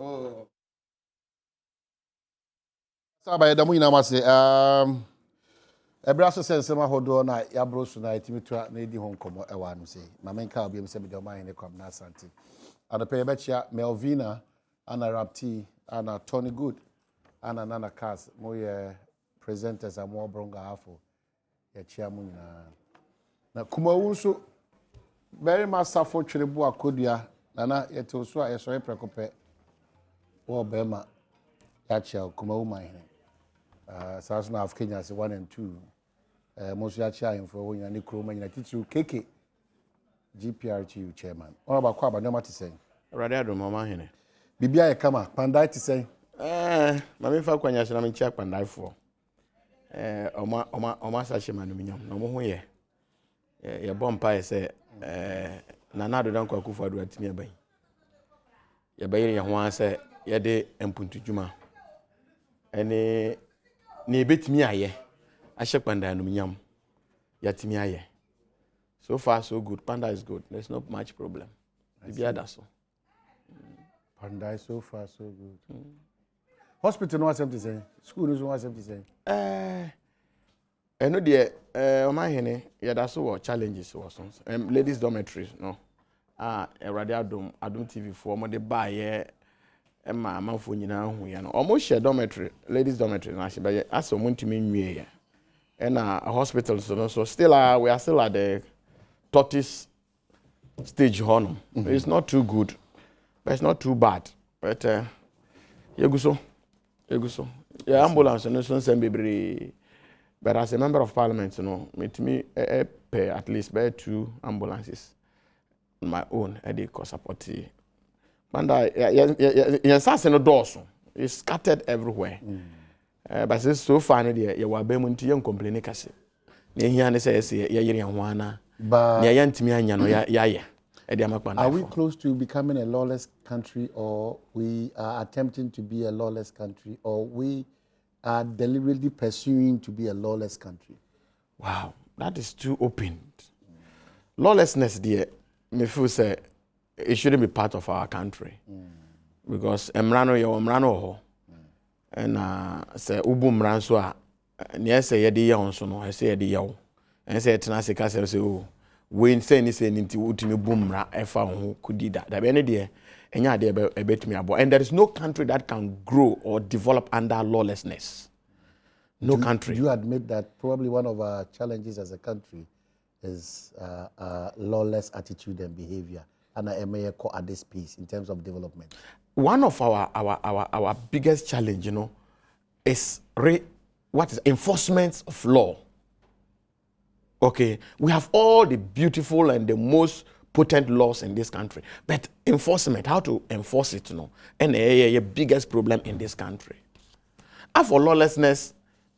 Oh. So by the morning, I must say, a brass sense, my hold on, I brought tonight, to Lady Hong Kong, I want to say. My main car be semi domain in the Comna Santi. And the Paybacha, Melvina, Anna Rapti, Anna Tony Good, Anna Nana Cass, more presenters and more bronga afo. Ya chairman. Na kuma wunso very much suffer chiribu akodia nana yeto so a sorry prekope wo bema ya chia kuma woman south of Kenya is 1 and 2 most ya chia info wo nyane kroma nyina titru keke GPRTU chairman ona ba kwa ba no mate sen awrade Adom mama hene bibia ye kama pandai te sen mama fa kwanya hye na me chia pandai fo oma sa hye manu minyam no mo ho ye ye bompa ye se nana Adom dan kwa kufu adu atimi aban ye bayire ye ho an se ye de empuntu djuma ene ne betimi aye ahye pandai no minyam yatimi aye. So far, so good. Panda is good. There's not much problem. So. Panda is so far, so good. Hospital, no something to say. School, no something to say. I know the my hene. Yeah, that's what challenges was. Ladies' dormitories, no. Radio Adom TV for more the buy here. My man for you now, we are almost share dormitory, ladies' dormitory. I say, but as someone to me, and a hospital, so still, we are still at the tortoise stage honor. It's not too good, but it's not too bad. But you go so. Yeah, ambulance no so send baby. But as a member of parliament, me pay at least by 2 ambulances on my own. I did cost support. And yes, no doors. It's scattered everywhere. But it's so funny there. You were being to young complaining. You say you're But are we close to becoming a lawless country, or we are attempting to be a lawless country, or we are deliberately pursuing to be a lawless country? Wow, that is too open. Lawlessness, dear, me feel say it shouldn't be part of our country because emrano and say ubu mranso a near say yedi ya onso no I say yedi yawo. And say tenase ka say oh we say ni say nti utimi bumra efa ho kudida da be ne de enya de e betimi abo, and there is no country that can grow or develop under lawlessness. No country. You admit that probably one of our challenges as a country is lawless attitude and behavior, and I am at this piece in terms of development. One of our biggest challenge, is what is enforcement of law. Okay, we have all the beautiful and the most potent laws in this country, but enforcement, how to enforce it, and the biggest problem in this country. As for lawlessness,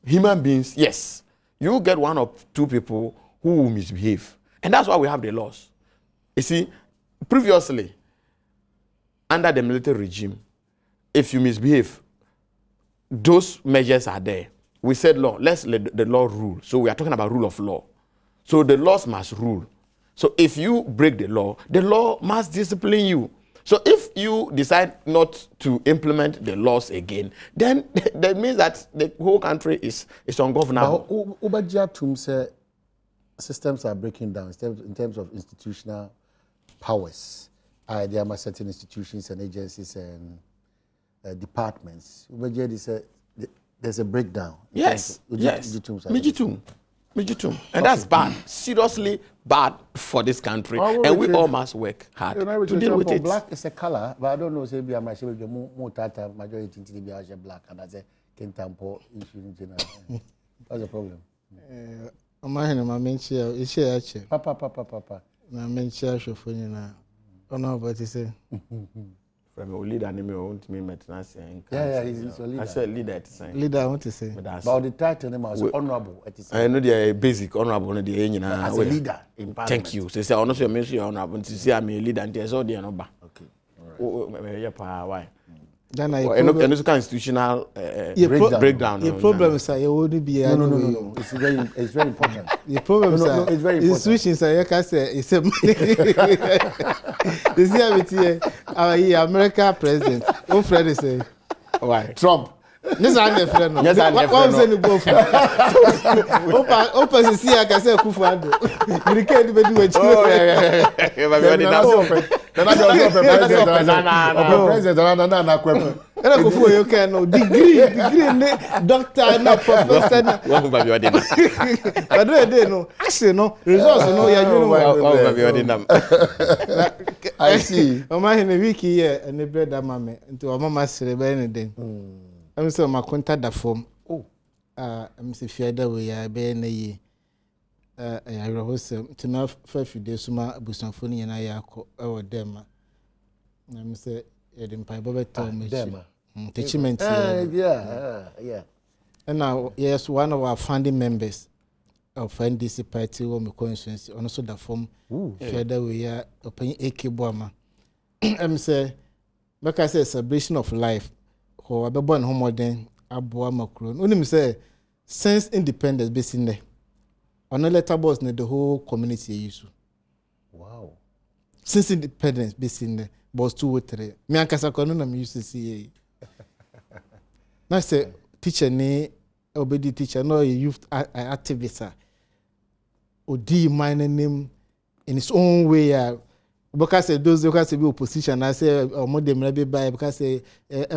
human beings, yes, you get 1 or 2 people who will misbehave, and that's why we have the laws. You see, previously, under the military regime, if you misbehave, those measures are there. We said law, let's let the law rule. So we are talking about rule of law. So the laws must rule. So if you break the law must discipline you. So if you decide not to implement the laws again, then that means that the whole country is ungovernable. But systems are breaking down in terms of institutional powers. There are certain institutions and agencies and departments. There's a breakdown. Yes. And that's bad, seriously bad for this country. And we all must work hard to deal with it. Black is a color, but I don't know, say, more tata majority to black, and that's a Kentampo issue in general. That's the problem. My mention is Papa. My mention for you now. Oh, no, but he said. From a leader, I want me maintenance. Yeah, he's a leader. I said leader. Leader, I want to say. But the title name was honorable. I know they are basic honorable. As a leader in parliament. Thank you. So say honestly, you mention honorable. To say I'm a leader, and there's all the number. Okay. Why? Then I institutional breakdown. The problem is that you wouldn't be. No. It's very important. The problem is that it's very important. Institutions I can say it's a. This year with our American president, What friend is say? Why? Trump. Yes, I'm a friend. Yes, I'm a What friend. was go for? Open see I can say Kufuado. You can't be do it. Oh yeah. Then I president na kwem. Ela Kufu you can no degree doctor na professor na. What about you? But they no. Actually no results no ya you know. I see. O ma hene week here and bread mama nti o mama sere be ne den. I'm say my contact da form. Oh. I'm say fiada we ya be na yi. I rehearse to na 5 days suma abusanfo ni na ya akọ e wo dem. I'm say e dem pa bobe to me. Teachment yeah. And now yes one of our founding members of NDC party wo me constituency on so da form. Fiada we ya open AK Boama. I'm say because say celebration of life. Ko abebo no modern aboa makro no nim say since independence be sin there on letter boss na the whole community use. Wow. Since independence be sin there boss 2 or 3 me ankasa ko no na me use see na say teacher ni obedi teacher no youth activist odi mine name in his own way because those because be opposition I say more dem be buy because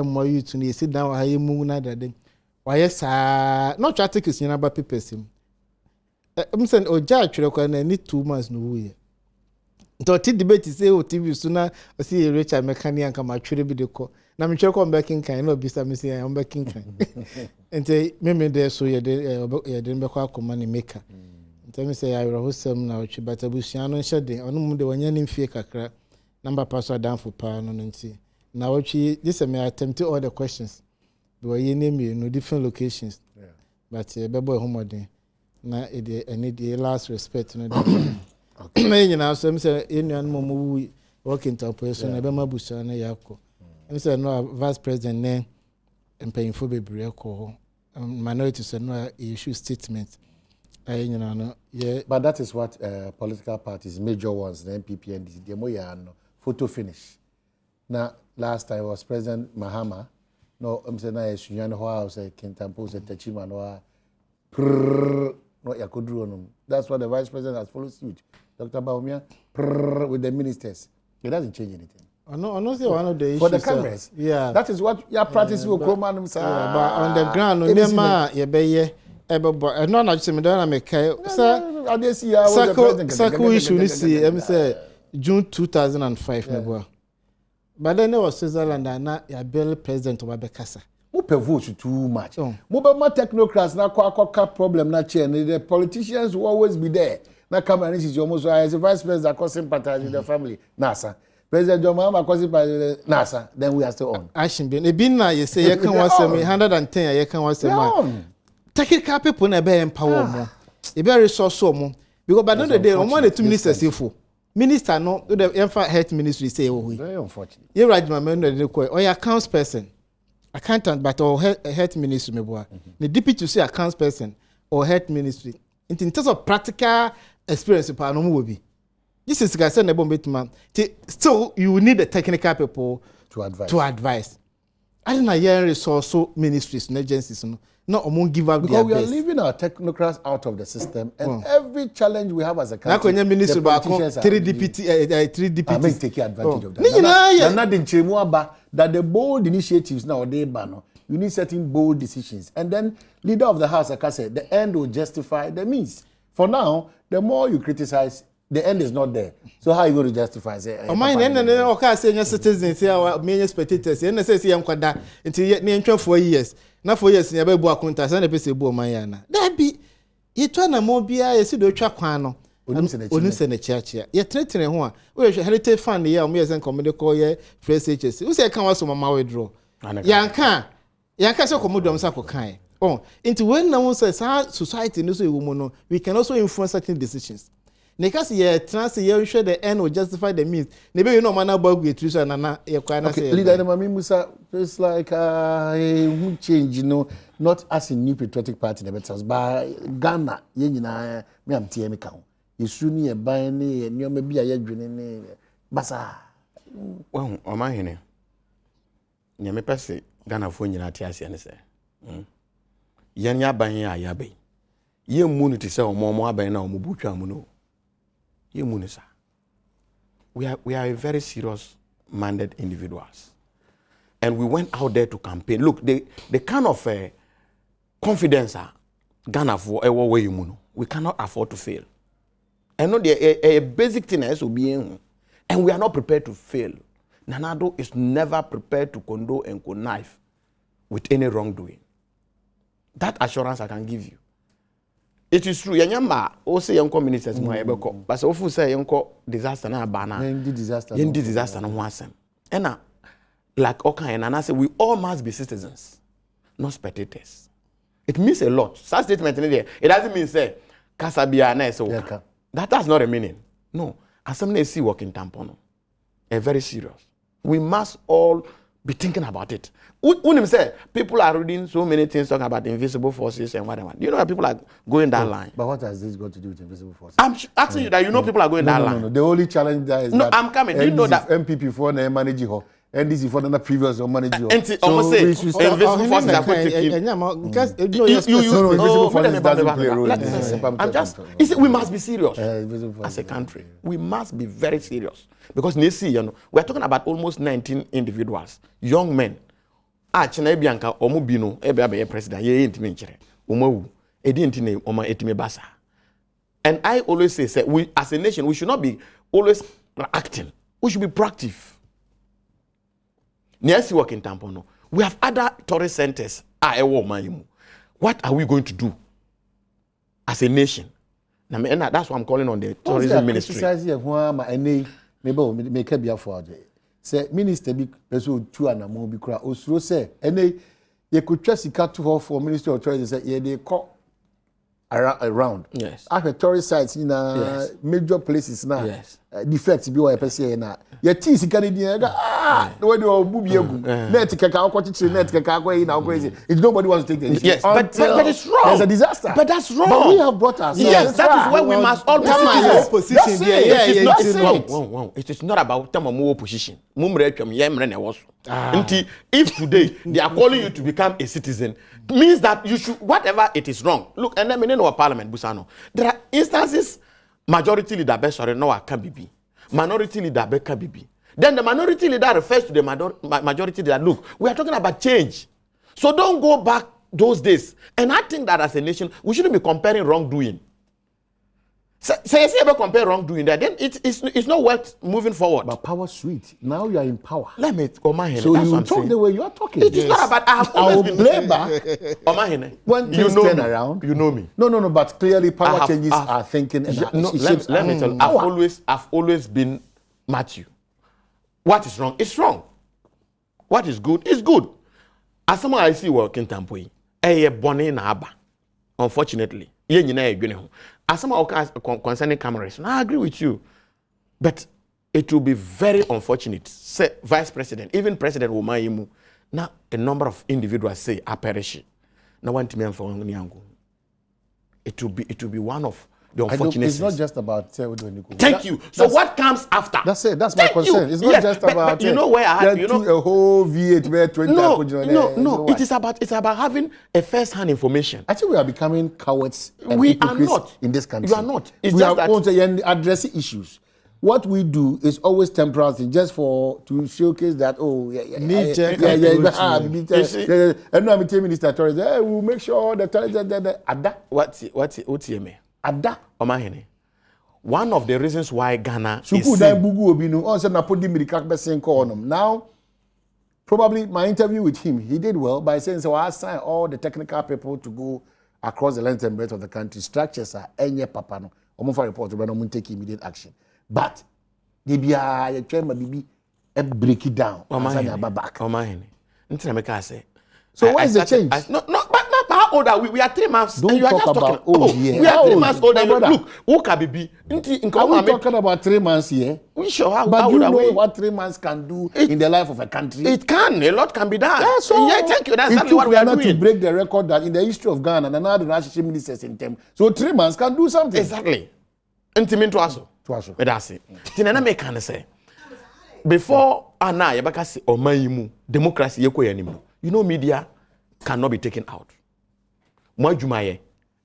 more you to sit down high mu na that why yes not try take is about papers him I'm saying oja atwere kwa na need 2 months no we to debate say o TV so na o see Richard mechanic kan ma twere bi de ko na me twere ko backing kan na obi sa me say am backing kan ente me dey so ye de be kwa akoma ni maker. Tell me say I rahusem na ochi batabusia no nhede onu mu de wanya ni mfie kakra number password down for pa no nti na ochi this me attempt all the questions do we name you no different locations but bebo homodin na e need the last respect no okay me nyina so me say enuan mo mu work interpretation na be mabusia na yakọ me say no vice president ne empayinfo bebre ko minority say no issue statement. Yeah. But that is what political parties, major ones, the NPP and the Moya, photo finish. Now, last time was President Mahama. No, I'm saying I should know how I was a Kintampo, a Techima, no, Yakudru. That's what the Vice President has followed suit. Dr. Baumia, with the ministers. It doesn't change anything. I know say one of the issues. For the cameras. Yeah. That is what your practice will come on. But on the ground, no, nema, ye ebo no na just me don na me kai sir I dey see how the president Sako issue ni see em say June 2005 me boa but then there was Switzerland and na ya bill president Obabekasa who per vote too much mo be ma technocrats na kwa problem na chair the politicians will always be there na come and this is almost as a vice president that sympathize with the family nasa President John Mahama kwasi nasa then we are still on action be na you say you can was 110 you can was technical people na be empower mo e be resource mo because by the day on the 2 ministers ifo minister no the health ministry say very unfortunate you right my man no ko or accounts person accountant but or health ministry me boa the deputy say accounts person or health ministry in terms of practical experience pa no mo be this is guys na bomb betuma still you need the technical people to advise I don't know resource ministries and agencies no among give up because their we best. are leaving our technocrats out of the system and every challenge we have as a country the ministry back 3 DPT I may take advantage of that na the nchemu aba that the bold initiatives now they ban you need certain bold decisions and then leader of the house like I said the end will justify the means for now the more you criticize the end is not there. So how are you going to justify say? Oh my nene okay say citizens say me spectators say say yam kwada nti ne ntwa 4 years. Na 4 years ne be bu akunta say na pese bu o man ya na. Da bi yetwa na mo bia yesi do twa kwan no. Onu se na chiachia. Ye tretre ho a we hwe heritage fund ye o me yesen komede call ye fresh HS. We say kan waso mama withdraw. Yanka say komodom sa ko kan. Oh, into when na say society no so e wo mo no we can also influence certain decisions. Because ye trans ye ensure the end will justify the means. Maybe you know man about go through and na ye kwana say. Leader Mami Musa it's like who change not as a new patriotic party the better but Ghana ye nyina me am tie me ka ho. Yesu ni ye ban ni nyoma bi a ye dwene ni basa. Well, o ma hene. nyame pese Ghana fo nyina te ase ne se yan ya ban ya ya bai ye mu ni te se omo aban na omo butwa mu no ye mu ni sa we are a very serious minded individuals and we went out there to campaign. Look, the kind of confidence Ghana for ewo way mu no we cannot afford to fail. And no a basic thing is obeying, and we are not prepared to fail. Nanado is never prepared to condone and connive with any wrongdoing. That assurance I can give you. It is true. Yanyama o say yanko ministers mo ebeko. But so ofu say yanko disaster na ba na. Yendi disaster na ho asem. And like okay and I say we all must be citizens, not spectators. It means a lot. Such statement in there. It doesn't mean say kasabia na so. That's not a meaning. No. As somebody see working tampono. A very serious. We must all be thinking about it. When him say people are reading so many things talking about invisible forces and whatever. Do you know that people are going that line? But what has this got to do with invisible forces? I'm asking you that you know people are going that line. No. The only challenge there is that I'm coming. Do you know that MPP for the manager NDC for the previous manager? So we should say invisible forces are going to keep. Invisible forces doesn't play a role. I'm just. We must be serious as a country. We must be very serious because we're talking about almost 19 individuals, young men. China Bianca Omubino, Ebe president, ye ain't mentioned. Umu, Edintine, Oma Etime Basa. And I always say, we as a nation, we should not be always acting. We should be proactive. Niasi working tampono. We have other tourist centers. What are we going to do as a nation? That's what I'm calling on the tourism ministry. Say minister be person two and more be kura osuro say ene ye could trust sika to her for ministry of tourism say ye dey call around yes after tourist sites in major places now yes defects be why person na ye tea sika dey ga the way they obu bi egu net keka akwachichire net keka akwa na crazy if nobody wants to take the issue yes but it's wrong there's a disaster but that's wrong but we have brought ourselves yes that is why we must all position it is not about time position mumre atwam ye mre na woso if today they are calling you to become a citizen means that you should whatever it is wrong look and then in our parliament busano there are instances majority leader be sorry no can be minority leader be can be then the minority leader refers to the majority leader. Look, we are talking about change. So don't go back those days. And I think that as a nation, we shouldn't be comparing wrongdoing. Say if you ever compare wrongdoing there, then it's not worth moving forward. But power sweet. Now you are in power. Let me Omahene. So you talk the way you are talking. It is not about I have always been blame back. Omahene. When things turn around, you know me. No. But clearly power changes are thinking. And let me tell you. I've always been Matthew. What is wrong is wrong. What is good is good. As someone I see working tampoi, bonne na aba. Unfortunately, as someone concerning cameras, I agree with you, but it will be very unfortunate. Say Vice President, even President Umayimu, now a number of individuals say I perish. Now one to me for it will be one of the unfortunate. It's not just about thank you. So what comes after? That's it. That's my concern. It's not just about. But you know where I have a whole V8 where 20. No. It's about having a first-hand information. I think we are becoming cowards. We are not in this country. You are not. It's we just are that addressing issues. What we do is always temporal thing, just to showcase that and now I'm telling Minister Torres, we'll make sure the Ada. What's your me? Ada Omahene. One of the reasons why Ghana now, probably my interview with him, he did well by saying, so I assigned all the technical people to go across the length and breadth of the country. Structures are any papano. For report to take immediate action. But they be break it down. Omahene. So why is the change? How old are we? We are 3 months. Don't and you are talk just about talking. We are 3 months old. Look, who can be? Are we talking about 3 months here? We sure. But you know what 3 months can do in the life of a country? It can. A lot can be done. Yeah, so thank you. That's exactly what we are doing. To break the record that in the history of Ghana, and now the national ministers in them. So 3 months can do something. Exactly. Intimate to us. To us. But that's it. Tinana me can say. before Anna Yabakasi or Mayimu, democracy, you know, media cannot be taken out. Mojumaye,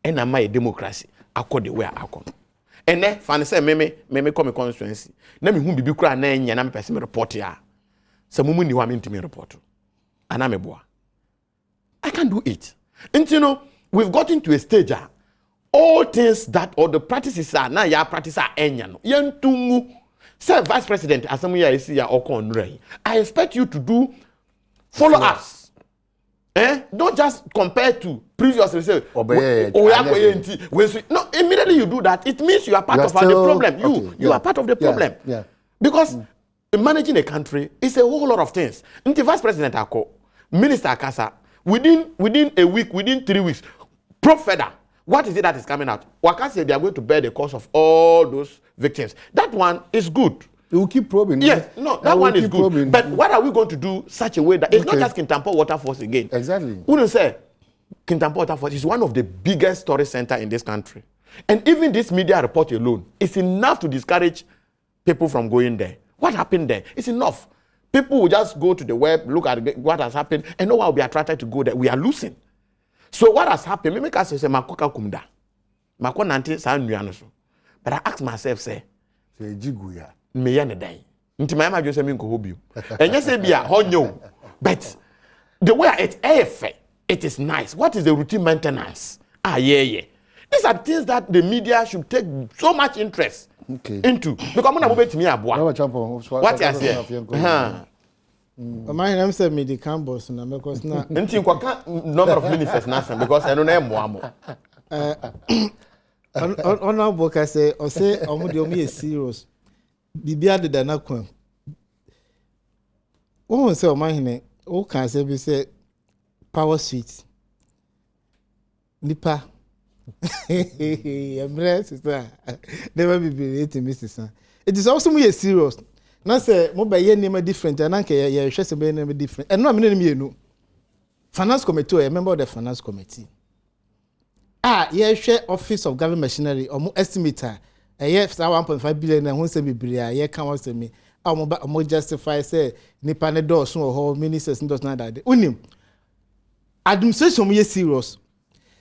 and am my democracy, accord the way I come. And then, Fanny say, me come a constituency. Let me whom be cry name, and I'm a person report here. Some woman you want me to me report. And I'm a boy. I can do it. And you know, we've gotten to a stage. All things that or the practices are now your practice are enyano. Yen tungu. Say Vice President, as some year see or conray. I expect you to do follow us. Don't just compare to previously say no, immediately you do that, it means you are part of the problem. You are part of the problem. Yeah. Because managing a country is a whole lot of things. Until Vice President Ako, Minister Akasa, within a week, within 3 weeks, Professor. What is it that is coming out? Waka said they are going to bear the cost of all those victims. That one is good. They will keep probing. Yes, no, that one is good. Probing. But what are we going to do such a way that it's not just Kintampo Waterfalls again? Exactly. We don't say Kintampo Waterfalls is one of the biggest tourist centers in this country. And even this media report alone is enough to discourage people from going there. What happened there? It's enough. People will just go to the web, look at what has happened, and know why we'll be attracted to go there. We are losing. So what has happened? Me say makoka kumda. Mako nante sa nnuano so. But I ask myself say jiguya. Me ya ne dai. Nti my ma say me nko hobio. Enye say bia honyo. But the way it is nice. What is the routine maintenance? Yeah. These are things that the media should take so much interest into. Because mona mobet me aboa. What you say? My name is me the campus na because na nti kwaka number of ministers na because I don't know mo honorable ka say o say omo de omo is serious bibia de da na kwan o say o man hene o kan say be say power suite nipa embrace sister never be related me sister. It is also me serious. Na say mo ba ye name different and anke ye hwe se be name different. And no am name enu. Finance committee or a member of the finance committee. Ye hwe office of government machinery or mo estimator. Ye 1.5 billion na ho se bibria ye kan was me. Mo justify say nipa ne do so ho ministers ndo na that. Unim. Administration mo ye serious.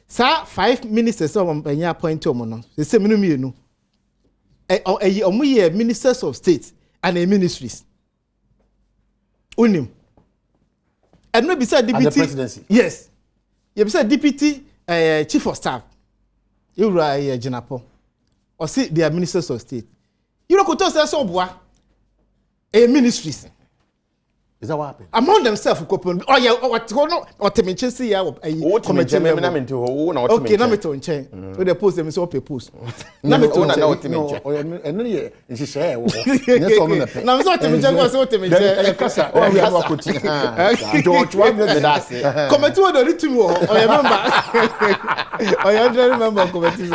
Sa 5 ministers of anya appoint omo no. Se me no me enu. Omo ye ministers of state and the ministries. Unim. And no beside deputy. And the presidency. Yes. You beside deputy chief of staff. You are Jinapo. Or see they are ministers of state. You know, could say so boy. Ministries. Is that what happened? Among themselves, oh yeah, what to mention see ya committee. Okay, na me to nchen. We dey post them so pe post. Na me to nchen. And then she share. Yes, on the. Na me so to mention go so to mention. Kasa, oh we have a kuti. George, what did that say? Committee we dey to me oh you remember. Oh you don't remember committee.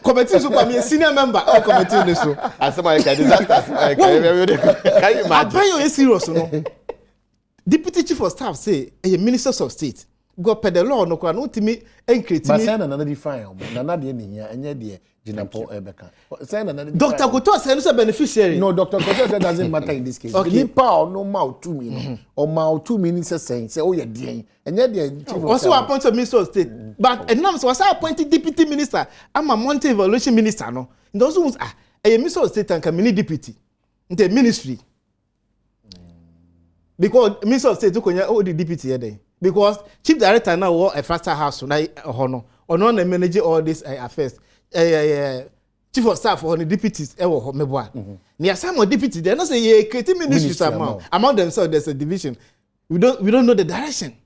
Committee so me senior member of committee this so. As somebody can disaster. Can you imagine? Are you serious no? Deputy chief of staff say ministers of state go per the law no kwa no timi encreate me. But say na define na na de ni hia enye de Jinapo Ebeka. Say na Dr. Koto say no beneficiary. No, Dr. Koto doesn't matter in this case. Okay. Nipa no ma 2 million or ma 2 ministers say oh yeah dey enye de chief of also appointed minister of state. But enam so was appointed deputy minister am a monetary evaluation minister no. Those ones a minister of state and mini deputy. The ministry. Because minister of state tokonya the deputy here there. Because chief director now a faster house na hono ono na manage all these affairs. Chief of staff or the deputies e wo meboa. Near some deputy they not say ye create ministries among themselves there's a division. We don't know the direction.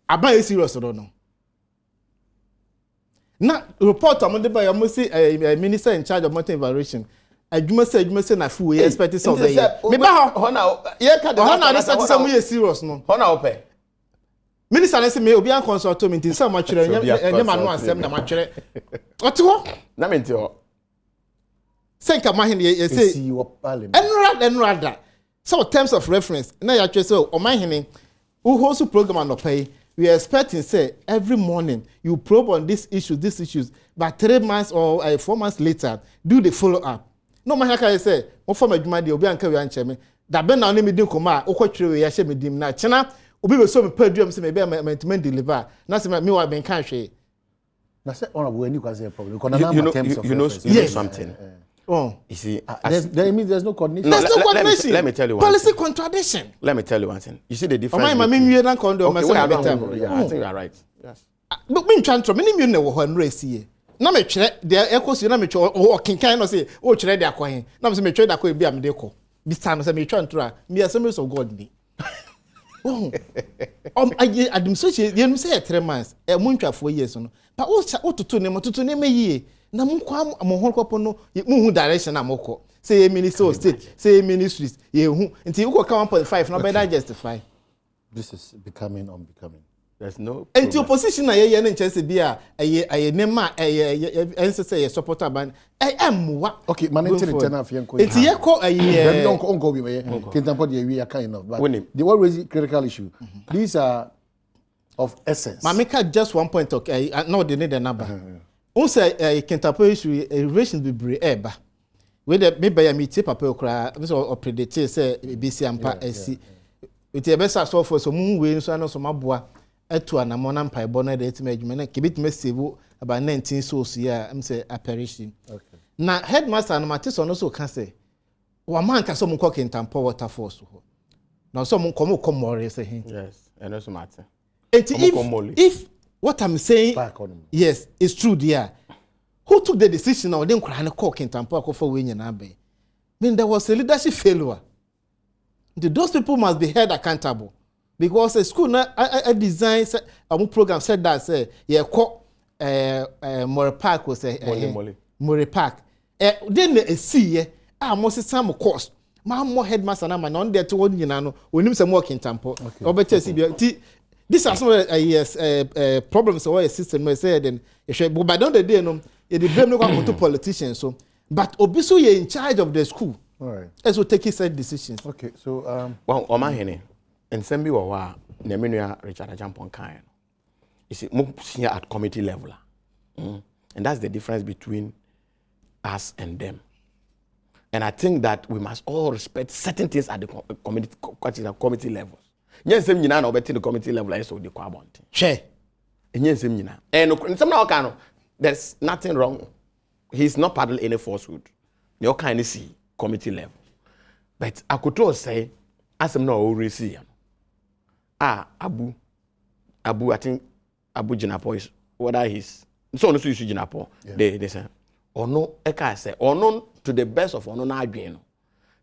Aba is serious or no. Now report among the by almost say a minister in charge of mountain evaluation. Adwuma say na fu we expect some day. Me ba ho na ye ka de ho na dey start say we serious no. Ho na ope. Minister say me obi an consult me tin say ma twere nya ma no asem na ma twere. Ote ho na me nti ho. Say nka ma hen ye say enrada. So terms of reference na ya twere say o ma hen who host program no pay. We are expecting say every morning you probe on these issues but 3 months or 4 months later do the follow up. no man can say mo form adwuma de obi anka we anche me da ben na me din koma okotwere we ya hye me dim na chena obi be so me paduam se me be man deliver na se me wa ben kan hwe na say honorable any kwase problem because you know something. Oh, you see, there's no coordination. There's no coordination. Let me tell you one policy thing. contradiction. Let me tell you one thing. You see the difference. I think you are right. Yes. But me try me ni na wo ho nra sie. Na me twere de ekosi na me twere o kinkan no say o twere de akwan. Na me say me twere de akwan bi am de ko. This time say me try ntra. Me assemblies of God ni. Oh. Administration you say 3 months. E mo ntwafo years no. But o tutu ne me yie. Na mo kwa mo horkopo no mu hu direction na moko say minister of state say ministries ye hu nti uko ka 1.5 no better justify. This is becoming unbecoming. There's no and the opposition na ye na nchese bia aye nema ense say ye supporter ban amwa okay managing internal afia nko nti ye ko aye onko bi me kintampo de wi kind of but the one raise critical issue these are of essence mameka just 1 point okay no they need the number. Say kintampo issue relations be bre eba we the me buy me tie papa okra so predict say bc ampa asi it e be so for so mu we so no so maboa etu anamo na mpa ebo na de etima adwuma na kebit me save about 19 souls here am say apparition okay na headmaster no mate so no so ka say wa man ka so mu ko kintampo waterfalls ho na so mu ko more say hin yes and also matter if what I'm saying yes it's true there who took the decision or then kra na ko kintampo akofo we nyina be mean there was a leadership failure. Those people must be held accountable because a school na a design a program said that say yeah call More Park was More Park then a see most some course ma more headmaster na man on there to one nyina no onim some working tempo obete see this are some yes problems or a system we say then but by the day no e dey blame no go to politicians so but obiso you in charge of the school. All right. As we take said decisions. Okay, so well, Omahene, and Sembi Wawa, Nemenuya Richard Ajampon Kayan. You see, here at committee level. And that's the difference between us and them. And I think that we must all respect certain things at the committee levels. Yes, some you know, the committee level is so the quabont. Che. And yes, you know. And somehow, there's nothing wrong. He's not paddling any falsehood. You kind of see. Committee level. But I could say, as I'm not already see. Abu, I think Abu Jinapo is whether he's so no issue Jinapo. They say, or no, I say, or no to the best of honor again.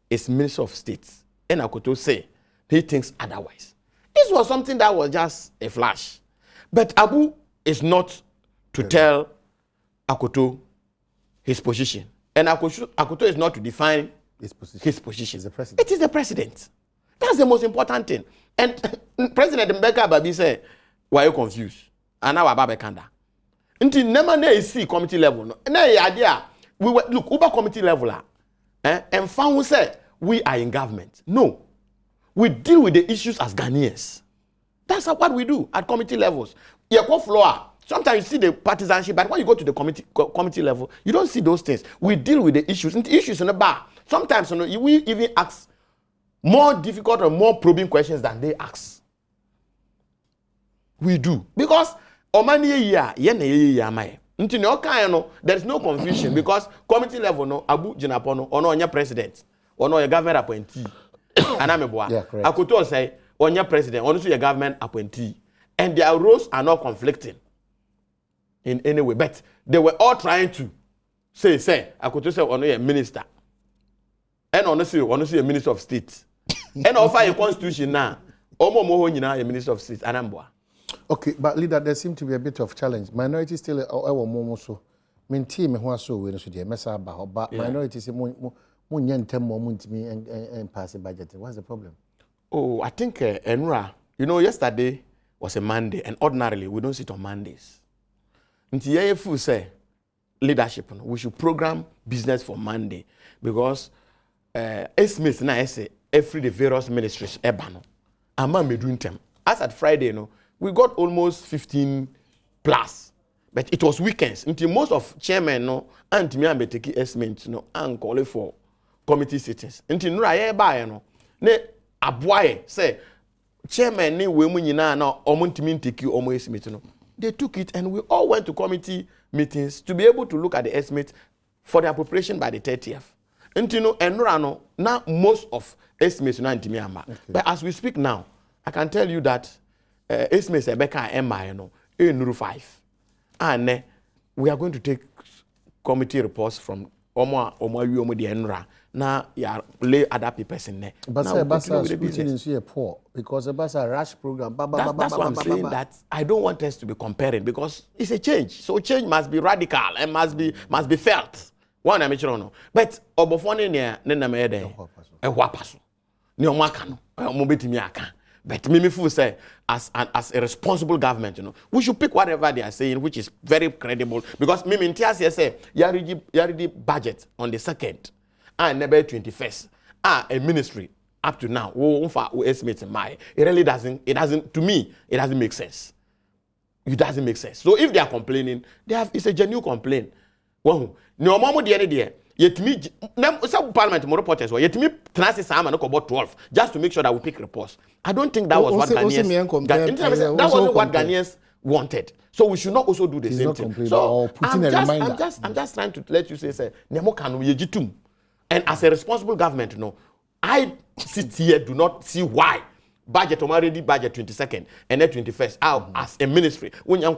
It's Minister of State. And I could say he thinks otherwise. This was something that was just a flash. But Abu is not to tell Akoto his position. And Akoto is not to define his position. The president. It is the president. That's the most important thing. And President Mbeka Babi said, why are you confused? And now Ababe Kanda. Until never see committee level. No idea. We were look Uber committee level. And found we said we are in government. No. We deal with the issues as Ghanaians. That's what we do at committee levels. You go floor. Sometimes you see the partisanship, but when you go to the committee level, you don't see those things. We deal with the issues. And the issues in the bar. Sometimes we even ask more difficult or more probing questions than they ask. We do. Because there is no confusion because committee level no Abu Jinapo no or no president or no your government appointee. Anameboa. Akoto say on your president, or your government appointee. And their roles are not conflicting. In any way, but they were all trying to say, I could say, on a minister, and honestly, a minister of state, and offer a constitution now, a minister of state, Anambwa. Okay, but leader, there seems to be a bit of challenge. Minority still, more so. Mean team who are so we should mess up, but minorities more and pass a budget. What's the problem? Oh, I think Enra, yesterday was a Monday, and ordinarily we don't sit on Mondays. Nti say leadership, we should program business for Monday because Smith na say every the various ministries ebano. Ama me doing them. As at Friday, we got almost 15 plus. But it was weekends. Until most of chairmen no and me and take estimate no and call for committee sittings. Until no I buy no ne aboye say chairman ni we mu nyina na omuntimi take omo estimate no. They took it and we all went to committee meetings to be able to look at the estimate for the appropriation by the 30th. Until no enura no now most of estimates no antimi amba. But as we speak now, I can tell you that estimates ebeka emma no enuru 5. And we are going to take committee reports from omo the enra. Now you lay other papers in there. But Basa scrutiny is poor because the Basa rush program. That's why I'm saying that I don't want us to be comparing because it's a change. So change must be radical and must be felt. One I mention no. But obofone ne na me dey. E ho apaso. Ne omo aka no. Omo betimi aka. But me feel say as a responsible government, you know, we should pick whatever they are saying, which is very credible. Because me Ntiasia say yaridi budget on the 2nd and never 21st. A ministry up to now, we estimate in my it really doesn't. It doesn't to me. It doesn't make sense. It doesn't make sense. So if they are complaining, it's a genuine complaint. Well, no more the other day. Yet me, some parliament more reporters were yet me transit some and about 12 just to make sure that we pick reports. I don't think that was what Ghanaians. That wasn't what Ghanaians wanted. So we should not also do the same thing. So I'm just trying to let you say, and as a responsible government, you know, I sit here do not see why budget already budget 22nd and then 21st out as a ministry when you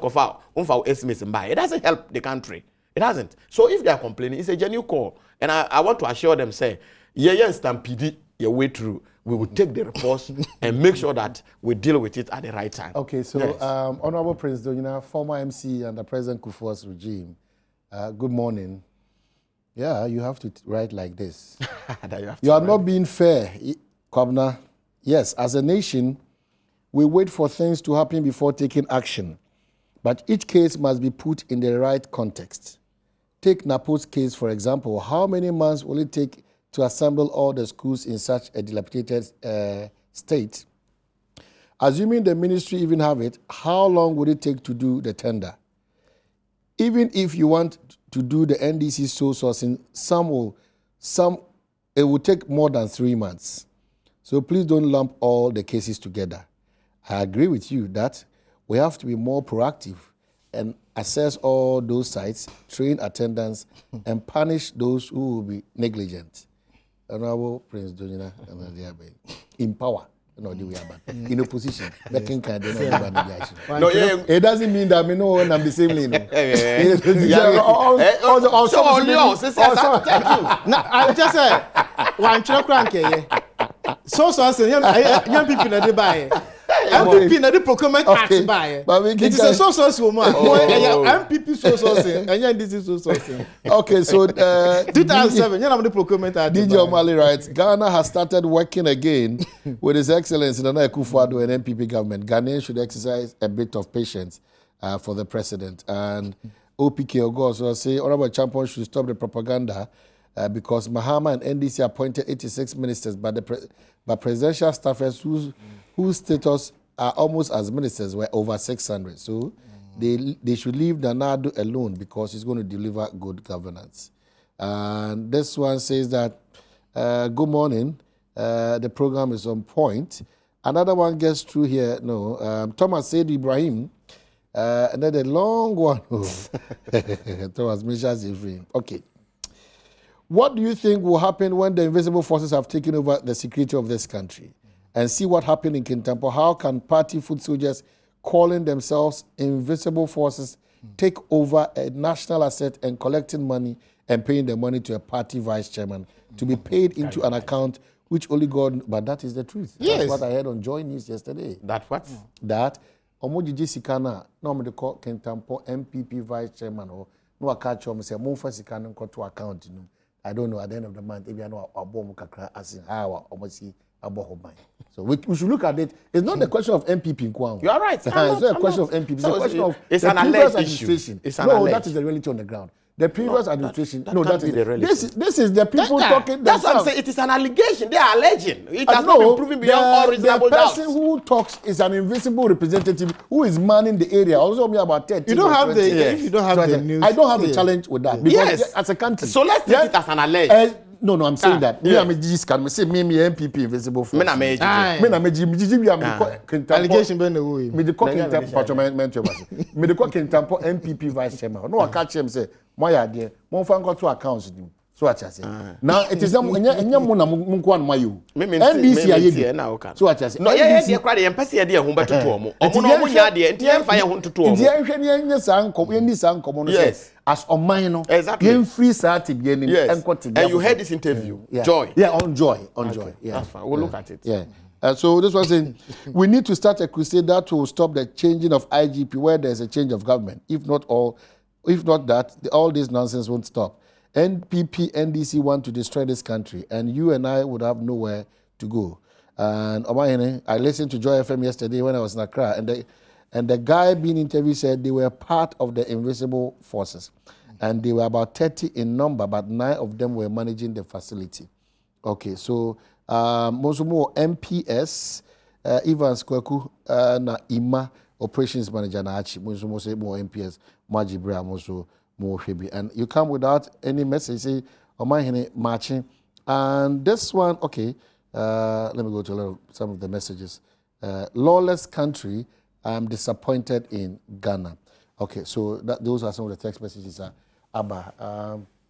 estimates and buy it doesn't help the country. It hasn't. So if they are complaining, it's a genuine call. And I want to assure them, say, stampede your way through. We will take the reports and make sure that we deal with it at the right time. Okay, so yes. Honorable Prince Donyina, former MC under President Kufuor's regime, good morning. Yeah, you have to write like this. you are not being fair, Kwabna. Yes, as a nation, we wait for things to happen before taking action. But each case must be put in the right context. Take Napo's case, for example. How many months will it take to assemble all the schools in such a dilapidated state? Assuming the ministry even have it, how long would it take to do the tender? Even if you want to do the NDC sole sourcing, it will take more than 3 months. So please don't lump all the cases together. I agree with you that we have to be more proactive and assess all those sites, train attendants, and punish those who will be negligent. Honorable Prince Donyina, in power, in opposition. It doesn't mean that when I'm the same lane. I just said, one cranky. So young people that they buy. MPP na the procurement act buy. It is a source woman. MPP source and this is source. Okay, so 2007, you know the procurement act. DJ O'Malley writes, Ghana has started working again with His Excellency Nana Akufo-Addo and MPP government. Ghanaians should exercise a bit of patience for the president. And OPK Ogo say, Honorable Champion should stop the propaganda because Mahama and NDC appointed 86 ministers, but presidential staffers whose status are almost as ministers were over 600. So they should leave Nanado alone because he's going to deliver good governance. And this one says that, good morning, the program is on point. Another one gets through here, Thomas said Ibrahim, and then the long one. Thomas Mishas Ibrahim. Okay. What do you think will happen when the invisible forces have taken over the security of this country? And see what happened in Kintampo. How can party foot soldiers calling themselves invisible forces take over a national asset and collecting money and paying the money to a party vice chairman to be paid into an account which only God, but that is the truth. Yes. That's what I heard on Joy News yesterday. That what? That Omojiji Sikana, normally call Kintampo MPP vice chairman or no catch him say Monfa Sikana go to account. I don't know at the end of the month if you know Abom Kakra as in how almost so we should look at it. It's not the question of MPP in Kwang. You are right. It's not a question of MPP. It's a question of it's the an alleged issue. That is the reality on the ground. The previous administration. That can't be the relation. This is the people talking. That's what I'm saying. It is an allegation. They are alleging. It has not been proven beyond all reasonable doubt. The person who talks is an invisible representative who is manning the area. Also, me about 30. You don't have the. If you don't have the news, I don't have the challenge with that because as a country. So let's take it as an allege. No, I'm saying that. Me, I'm a GG scan. Me say me MPP invisible force. Me na me GG. Me allegation be no way. Me the cock in tempo patrolman. Me the cock in tempo MPP vice chairman. No, I catch him say, "My idea. Mo fan go to accounts ni." So what I say. Now it is enya mo na mo kwa no mayo. NBC aye na o ka. So what I say. No, ye dey kwa dey empese dey ho betutu omo. Omo no mo nya dey, enti emfa ye ho ntutu omo. Ndi ehwe ni enya san kom, ye ni san kom no say. As on mine, no, exactly. Yen free start beginning. Yes. And you heard this interview. Joy. Yeah, on joy. Yeah. That's fine. We'll look at it. Yeah. So this was saying, we need to start a crusade that will stop the changing of IGP where there's a change of government. If not that, all this nonsense won't stop. NPP, NDC want to destroy this country, and you and I would have nowhere to go. And I listened to Joy FM yesterday when I was in Accra, and the guy being interviewed said they were part of the invisible forces. And they were about 30 in number, but 9 of them were managing the facility. Okay, so most more MPS, Evans Kweku, na Ima, operations manager, na Achi, most more MPS, Majibra, also more Hebi. And you come without any message, say, Omahine marching. And this one, okay, let me go to some of the messages. Lawless country, I'm disappointed in Ghana. Okay, so those are some of the text messages. Abba,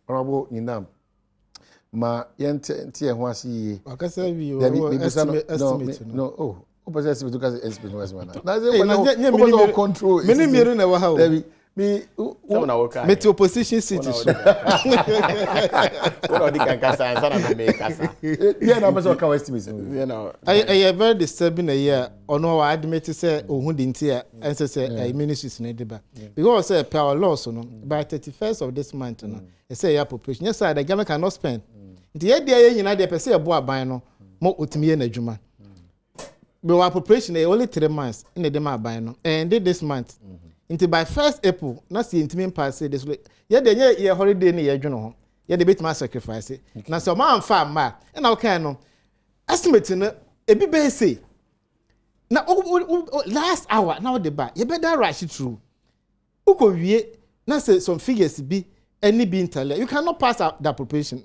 Honorable Ninam, ma yente ho asi. Akasa bi estimate no. Oh, opposite estimate because estimate was man. Na say when control. Many mirror na wa ha o. Me to opposition cities. What are the kankasa and sana me kasa. Yeah, na person can estimate. You know. I very disturbing a year or no I admit to say ohun di ntia and say ministries na deba. Because say power laws no by 31st of this month no. They say your population. Yes sir, the government cannot spend. Nti ye dey nyina dey pese ebo aban no mo otimi na adwuma. But our population only 3 months in the dem aban no. And this month Into by 1st April, na see intimate pass this way. Yeah, the year holiday ni ye dwuno ho. Yeah, the bit ma sacrifice. Na so ma amfa ma. E na okay no. Estimate no e bi be say. Na last hour na the ba. You better rush it through. Uko wie na say some figures be any be intale. You cannot pass out the appropriation.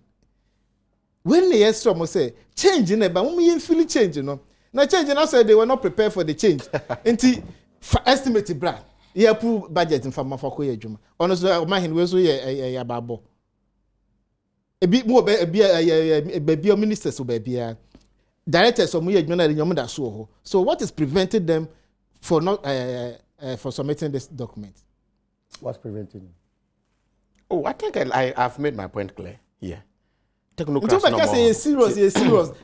When the extra mo say change in e ba mo ye feel change no. Na change na say they were not prepared for the change. Enti estimate bra. Yeah, poor budget in Fama for Koyajuma. Honestly, my hand was a babo. A bit more baby ministers will be directors of Muya so. So, what is preventing them for not for submitting this document? What's preventing? Oh, I think I've made my point clear. Yeah. Serious.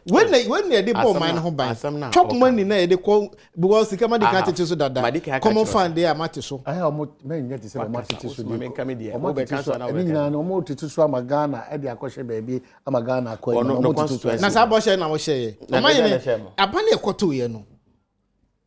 When they did more mine home by chop money na they call because the camera can't so that common fund they are matter so. I almost men get to say matter so. Men come there. No more to so Magana e dey akoshe baby Amagana ko. Na sa bo share na wo share. Abane ekoto ye no.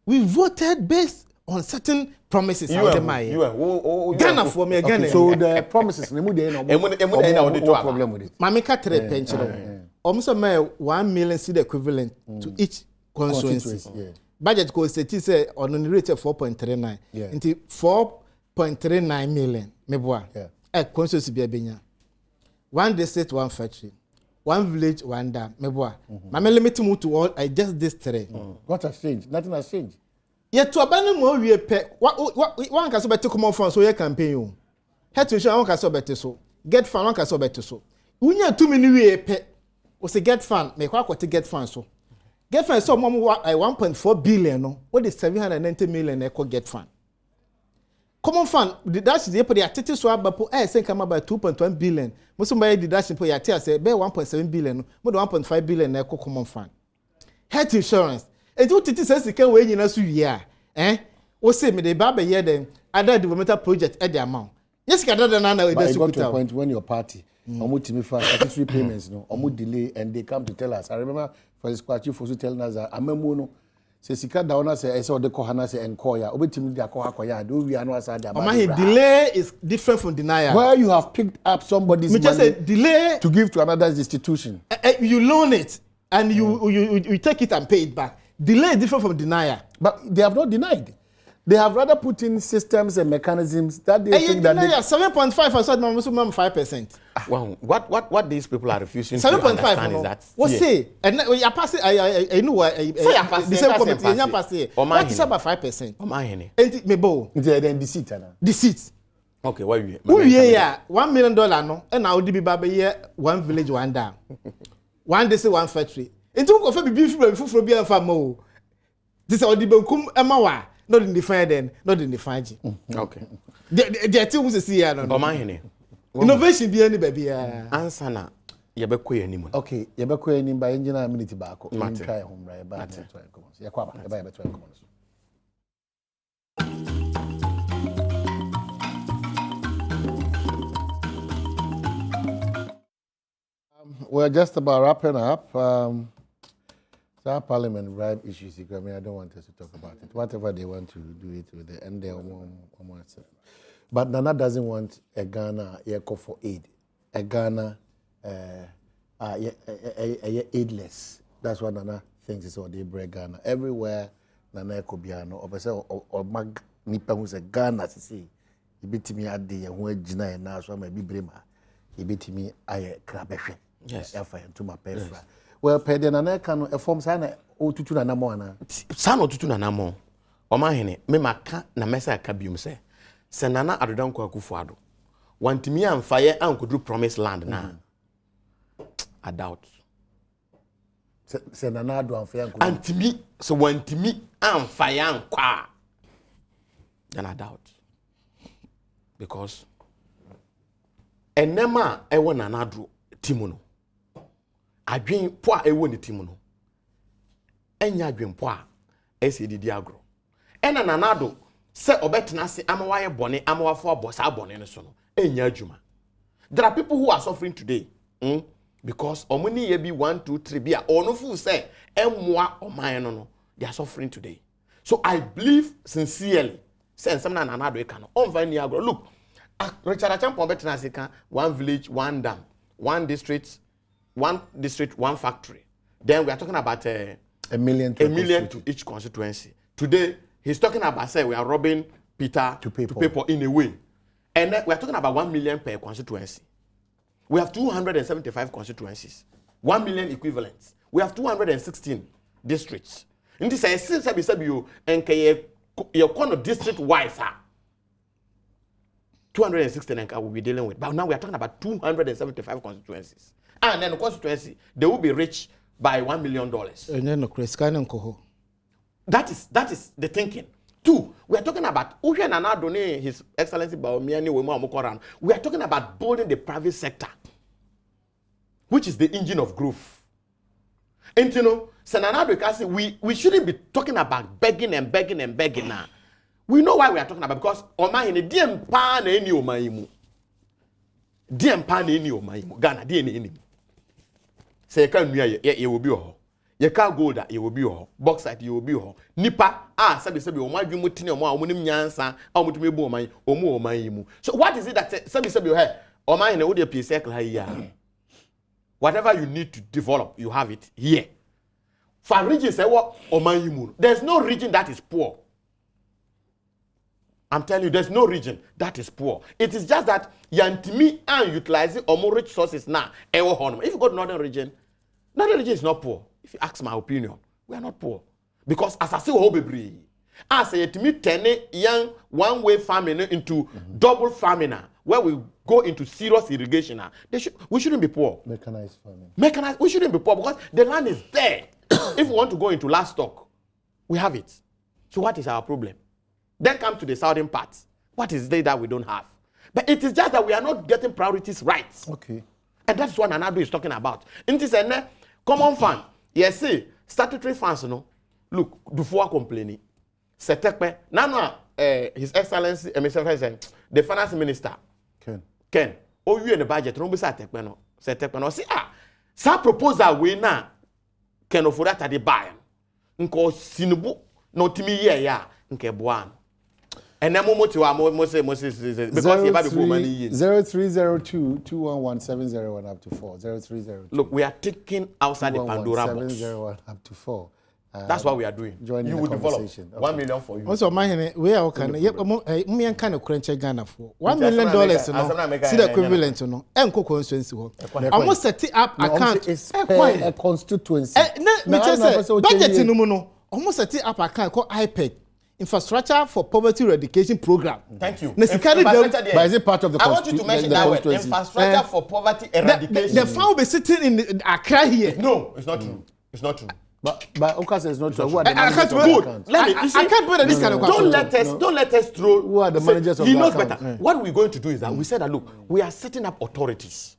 We voted based on certain promises. Ghana for me Ghana. So the promises no problem with it. Mami ka 3 pension. Almost 1 million seed equivalent to each constituency. Budget ko state say on the rate of 4.39. Into 4.39 million. Meboa. Constituency be benya. 1 district, 1 factory. 1 village, 1 dam. Meboa. Mami limit mu to all I just this 3. What has changed? Nothing has changed. Yet to abandon more we pay. One can so better come on for so your campaign. Head to show one can so better so. Get fund one can so better so. We need 2 minutes we pay. We say get fund. Make what to get fund so. Get fund so mom 1.4 billion no. What is 790 million echo get fund. Common fund that's the put the attitude so abapo say come by 2.1 billion. Most buy the dash for your tia say be 1.7 billion. More than 1.5 billion echo common fund. Health insurance. And what it says you can wait in us year. O say me the baba here then other developmental project at the amount. Yes, gather than another to a point when your party me for statutory payments no delay and they come to tell us. I remember for the squad chief also telling us that amemono say sika da ona say the kohana say enkoya obetimi dia kohakoya do wi anu asa da Omahi, delay is different from denial. where you have picked up somebody's money just say delay to give to another institution. You loan it and you take it and pay it back. Delay is different from denial. But they have not denied. They have rather put in systems and mechanisms that they think that they... 7.5 and so maximum 5%. Well, what these people are refusing 7.5 to understand is that... What say? And you pass it, I know what... The same committee, you pass it. What is about 5%? Omahene. And me bo. Then deceit. Deceit. Okay, what you... Who yeah, $1 million no, and now the baby here, one village, one down. One day say one factory. It took off a beef from beer and farm. This is all the Bokum Emawa. Not in the fire then, not in the 5G. Okay. There are two who see here. Omahene. Innovation be any baby. Answer na. Yebekwe anyone. Okay, yebekwe any by engineer minute back. Mate. Try home right back. Yakwaba, yeba beto commons. We're just about wrapping up. Our parliament bribe issues, I mean, I don't want us to talk about it. Whatever they want to do it with the end, but Nana doesn't want a Ghana call for aid. A Ghana aidless. That's what Nana thinks is what they bring Ghana. Everywhere Nana Kobiano, or Mag Nipa who's a Ghana to see. He beat me at the one Gina and now, so I may be Brema. He beat me I crabeshe. Yes. To my pefra. Well, pede na na ka no e form sa na otutu na namo ana. Sa na otutu na namo. Omahene me maka na mesa aka bium se. Se nana Adom Kwakufu Ado. Wantimi amfaye ankodru promised land na. I doubt. Se nana Adom amfaye ankodru. Antimi so wantimi amfaye ankwa. Then I doubt. Because enema ewo nana Adom timuno. Adwen po a ewo ne timu no enya adwen po a esedidi agro ena nanado se obetena se amawaye bone amawafo abosa bone no so no enya adwuma. There are people who are suffering today because omuni ye bi 1 2 3 bi a ono fu se emmoa oman no they are suffering today. So I believe sincerely say some na nanado e kan onva ni agro. Look, Richard Achampon betena se kan one village one dam one district, one factory. Then we are talking about a million to each constituency. Today, he's talking about, say, we are robbing Peter to pay for in a way. And we are talking about 1 million per constituency. We have 275 constituencies, 1 million equivalents. We have 216 districts. In this, I see you and your district wise, 216 we'll be dealing with. But now we are talking about 275 constituencies. And then the constituency, they will be rich by $1 million. That is the thinking. Two, we are talking about His Excellency we are talking about building the private sector, which is the engine of growth. And you know, Senanado, we shouldn't be talking about begging now. We know why we are talking about, because Omahene DM pan any Omaimu. DM pan any Omaimu. Ghana DNA. Say can you will be all. You can't go that you will be all. Bauxite you will be all. Nipa sabi Omaju mutini omunim nyansa omutumi bo omai omu omaimu. So what is it that sabi hey Omahene wo dey pay circle here. Whatever you need to develop, you have it here. For region say what omaimu. There's no region that is poor. I'm telling you, there's no region that is poor. It is just that yantimi and utilizing more rich sources now. If you go to northern region is not poor. If you ask my opinion, we are not poor. Because as I say, as I to me 10 young one-way farming into double farming, where we go into serious irrigation now, we shouldn't be poor. Mechanized farming. We shouldn't be poor because the land is there. If we want to go into livestock, we have it. So what is our problem? Then come to the southern part. What is there that we don't have? But it is just that we are not getting priorities right. Okay. And that's what Nanado is talking about. It is a common fund. Yes, see, statutory funds, no. Look, before complaining. Now, His Excellency, the Finance Minister, Ken, you in the budget, no, see, some proposal we now can afford that at the buy. nko sinubu no timi ye ya nke boa and then mo tiwa mo say because you ba be go money years 0302211701 up to 4 0302 look we are taking outside the Pandora box 701 up to 4 that's what we are doing. Joining you the will develop conversation. 1 million for you. Also, my we are okay. Me and kind of crunch Ghana for $1 million. No, see the equivalent no. Enko constituency ho. Almost set up account. A constituency. Me just say budget no no. Almost set up account called IPEC. Infrastructure for Poverty Eradication Program. Thank you. But is it part of the I want you to mention that word. Infrastructure for Poverty Eradication. The fund will be sitting in Accra here. No, it's not true. It's not true. But Oka says not true. Who are the managers of the account? I can't believe this kind of question. Don't let us throw. Who are the managers of the account? He knows better. What we're going to do is that we said that look, we are setting up authorities.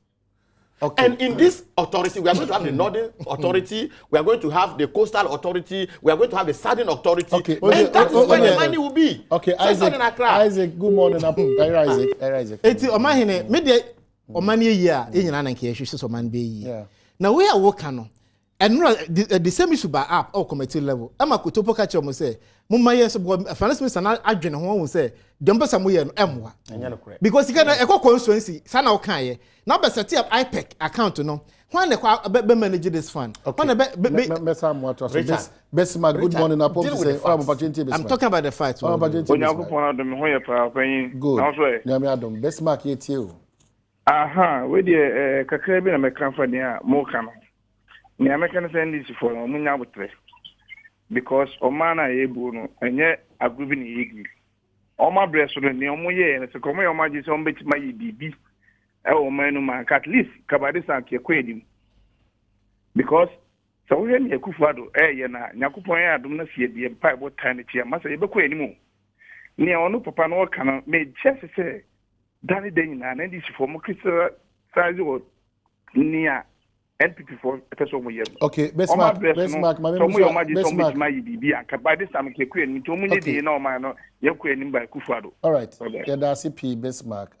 Okay. And in this authority, we are going to have the Northern Authority, we are going to have the Coastal Authority, we are going to have the Southern Authority. Okay. And that is where the money will be. Okay, Isaac, good morning. Isaac. Eti omahene me de omani yi a enyina na nke ehwehwe so man be yi. Na we a woka no and the same issue by app or committee level. Ama kotopo ka chemo say mumma yes finance minister na adwene ho say dem pesa mo ye no emwa. Because you can ekọ constituency sana o kan ye. Now be set up IPEC account no. When the be manage this fund. Okay. When good morning. I'm talking about the fight. Good. Adom. Best mark here too. Aha, we the kakra bi na meka fa dia mo ka no. Ni American send this for no munya botre. Because o man na ebu no enye agrubi ni yegi. O ma breso no ni o mo ye na se komo o ma ji se o beti ma yi bibi. E o man no man at least kabade san ke kwedim. Because so we ni ekufado ye na nyakopon ya adom na fie die pa bo tan ni tia masa ye be kweni mu. Ni onu papa no ka no me chese se Danny Dana and this for Mokisa size or near NPP for a person. Okay, best mark, my BB, and by this time, Queen, to me, no man, you're queen by Kufado. All right, yeah, that's CP best mark.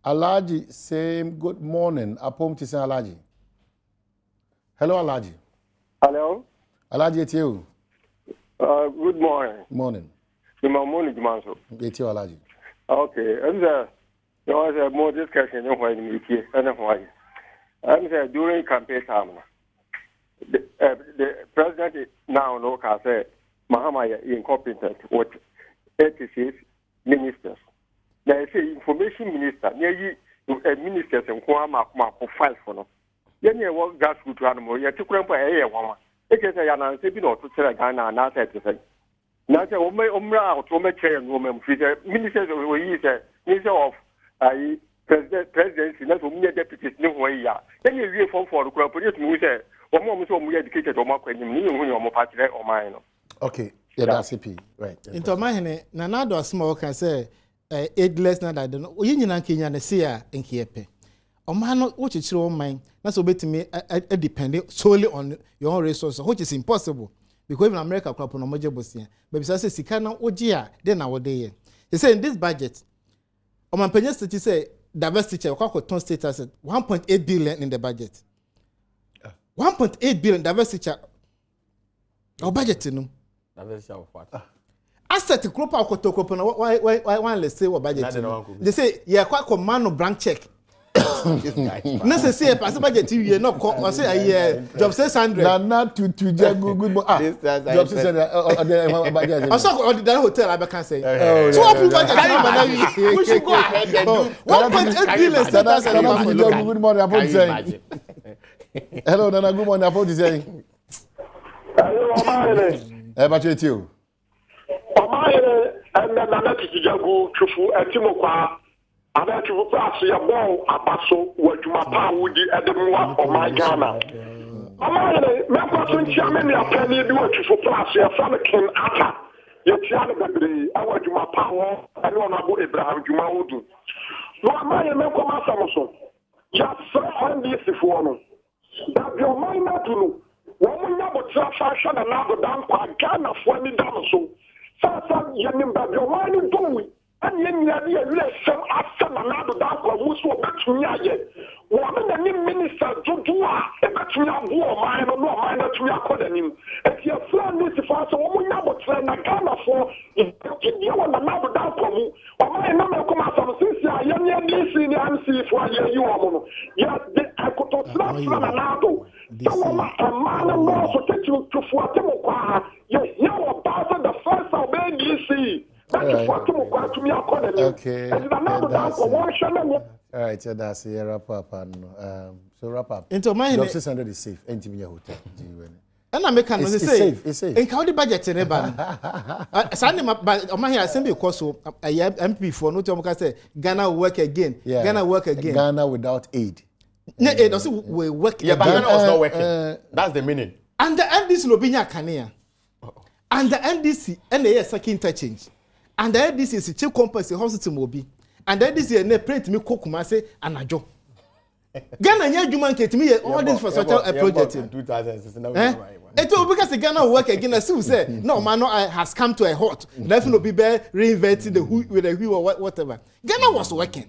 Alaji, same good morning. Apom to say Alaji. Hello, Alaji. Hello. Alaji, it's you. Good morning. Morning. Good morning, Manso. It's you, Alaji. Okay, and there was a more discussion in why you hear and why. And during campaign time, the president now local said Mahama incompetent with 86 ministers. Now, say information minister, near ministers and Kwama for 5 for no. Then you work grassroots animal, you took them for a woman. It is a young and say, to tell Ghana and not to say. Now, say, Omra, Tome Chair and woman, ministers of Minister of Presidency, not only deputies, no way. Then you real form for the crowd, but you say, or more so educated or more when you know more party or mine. Okay, yeah, that's CP, right. Into my hand, Nanado small can say, aidless, not I don't know. You know, Kenya, the seer in Kiepe. O man, what you show mine, that's a bit to me, depending solely on your own resources, which is impossible. Because in America, crop on a major bossier. But besides, Sikana, Ojia, then our day. They say in this budget, on my pension state, say, diversity, Ton State has 1.8 billion in the budget. 1.8 billion diversity. Our budget, you know. Diversity of what? Asset to crop out to crop on why let's say what budget. They say, yeah, quite command no blank check. Necessary pass budget TV not or say a job 600 not to good job 600 also the hotel I can say so what people we should go ahead and do 1.8 billion good morning I'm saying hello Nana good morning I'm saying hello about you and Nana to Jago Chufu and Timokwa. Ana to pass ya bon abaso wadwuma pa wudi edemwa o my Ghana. Amane me kwa tun chairman ya pani bi watu for pass ya Falcon aka. Ya tiana bebre awadwuma pa wo ane ona bo Abraham dwuma wudu. No amane me kwa masamoso. Ya fra ndc fo no. Da bi o mai na tunu. Wo munya bo tra fashion na na go dan kwa Ghana fo ni dan so. Sasa yenim da bi o wani dowi. And you some after Manado Dako, who's what to me. wɔn na ni minister dodoɔ a ɛbɛtumi aboɔ ɔman no na ɔman no atumi akɔ n'anim eti efra nisifo so wɔn nya abotire na ghanafoɔ ɛgidie wɔ na nado da nkɔ mu ɔman na mɛ kɔma asam sisi a yɛn yɛn dc ne mc fo a yɛyi wɔn no yɛ de akotosira na nado sɛ wɔn ma ɛmaa no nɔɔso tɛtiri tufu ate mu kɔ ha yɛ yɛ wɔ baa sɛ the first a ɔbɛyɛ dc bɛtufu ate mu kɔ atumi akɔ n'anim ɛdi na nado da nkɔ wɔn hwɛ na mu. All right, so that's a wrap up. So wrap up. Into my Job 600 is safe. Ain't hotel. And I make an it's say safe. It's safe. In county budget in Eban. Sunday, my here assembly course a MP for no time say Ghana will work again. Yeah. Ghana work again. Ghana without aid. No, it doesn't we work. Yeah, but Ghana was not working. That's the meaning. And the NDC no be Kania. And the NDC and the second interchange. And the NDC is chief company hospital mobi. And then this year, they pray to me, Kokumase and Adom. Ghana, you man get me all this for such a project in 2016. It will because the Ghana will work again. As soon say, no, man, has come to a halt. Definitely be reinventing the who with the who or whatever. Ghana was working.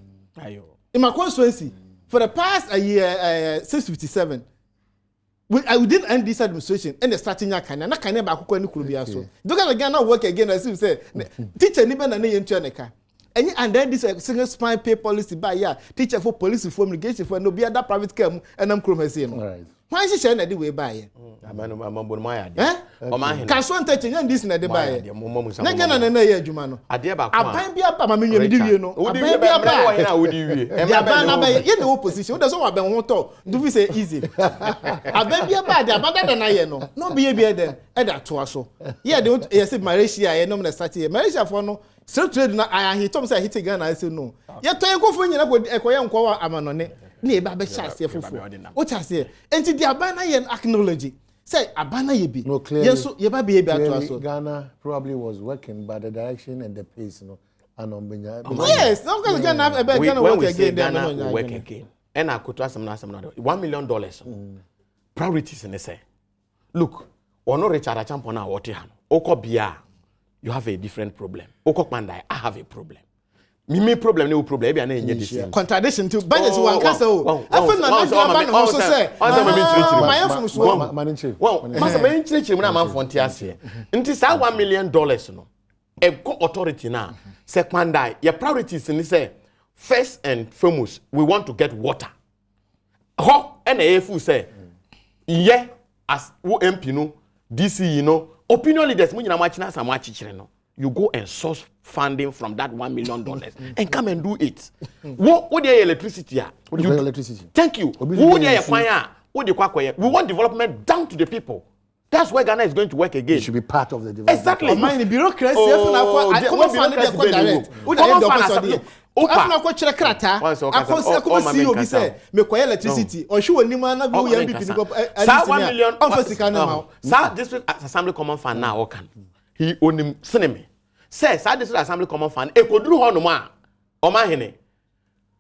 In my constituency, for the past a year, 657, I didn't end this administration and the starting a kind. And I can't never go any Kurubia. So, do Ghana work again? As you say, teacher, even an Yantuaneka. And then this single spine pay policy by teacher for police formulation for no be other private care and I'm chromasin. Right. Why is she sharing the way by? Can someone touch this in the buy? Nagana and a Jumano. I dare about a be up, you know. Would you be in opposition? That's all I've been want to do. We say easy. I bet be a bad, better than I know. No be a beer then. And that to us. Yeah, don't yes, Malaysia, I know the study. Malaysia for no. So trade na he told me say hit Ghana I say no. You tell go for nyina go ekoya nkwa amanone na e ba be chance fufu. O chance enti dia abana ye acknowledge. Say abana ye bi. No clearly. Yes so ye ba be ato aso. Ghana probably was working by the direction and the pace, you know. And yes, no because Ghana Ghana work again Ghana work again. And akoto asem na $1 million. Priorities in say. Look, ono Richard Achampo na wote han. Oko bia you have a different problem. Okokmandai, I have a problem. Me problem, no problem. Maybe I need this. Contradiction to budget one castle. I feel like also say. $1 million. No, a authority now. Sekmandai, your priorities in say first and foremost, we want to get water. Ho and AFU say, yeah, as MP no, DC you know. Opinion leaders, you go and source funding from that $1 million and come and do it. What the electricity? Electricity. Thank you. We want development down to the people. That's where Ghana is going to work again. It should be part of the development. Exactly. Mind bureaucracy. I come direct. After I watch the crata, I come see you say me kwaya electricity or show ni man na go MVP ni go $1 million office can now. Sa district assembly common fund now can. He onim cinema. Say sa district assembly common fund e koduru ho no ma. O ma hene.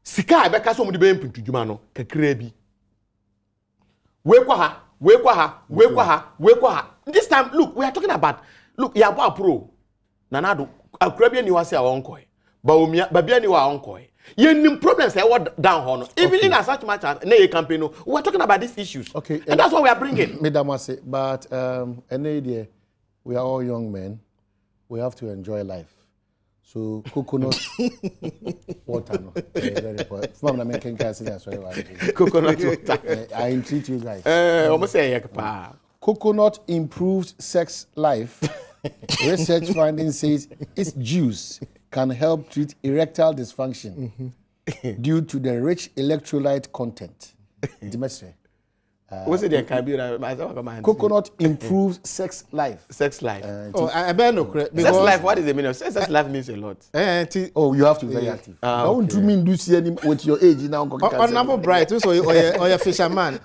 Sika e be ka so mu de be mpintu djuma no kakra bi. We kwa ha. This time look, we are talking about ya bo pro. Nanado akra bi ni wase a won koy. Babia ni wa onkoy. Yenim problems I what down hono. Even in a such match as na campaign, we are talking about these issues. Okay. And that's what we are bringing. Medamase, but we are all young men. We have to enjoy life. So coconut water no. Very important. Coconut water. I entreat you guys. Almost say coconut improves sex life. Research finding says its juice can help treat erectile dysfunction due to the rich electrolyte content. What's it? Coconut improves sex life. Sex life. I better no correct. Sex life. What is the meaning of sex life? Means a lot. You have to be very active. I want to mean do see any with your age now. On number bright, so or your fisherman,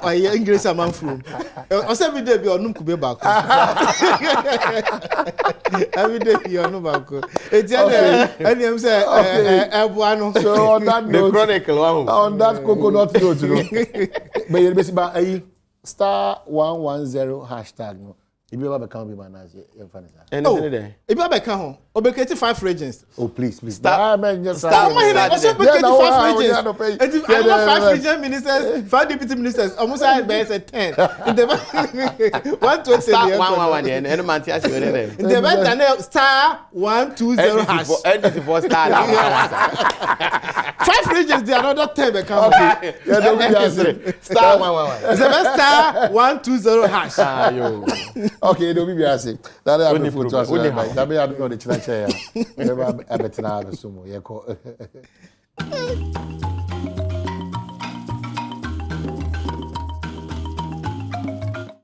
or your English man from. Every day be on num kube back. Every day be on num back. It's any am say ebuano. So on that note, the chronicle on that coconut note, you know. But *110# no If you ever come be man as you funny. Anything there? If you have come home, obeketi 5 regions. Oh please. Start. Man, just Start. Also obeketi 5 regions. regions. I have 5 region ministers, 5 deputy ministers. Almost I best at 10. In the 120. Start 111 there. Any man tell you there. In the event star 120 hash. Anything for star. 5 regions. The another 10 become. Yeah, don't be asking. Star 111. The star 120 hash. Okay, don't be asking. That I have food to us. Only That be I don't know the challenge here. Never I better now the sumo. Yeah,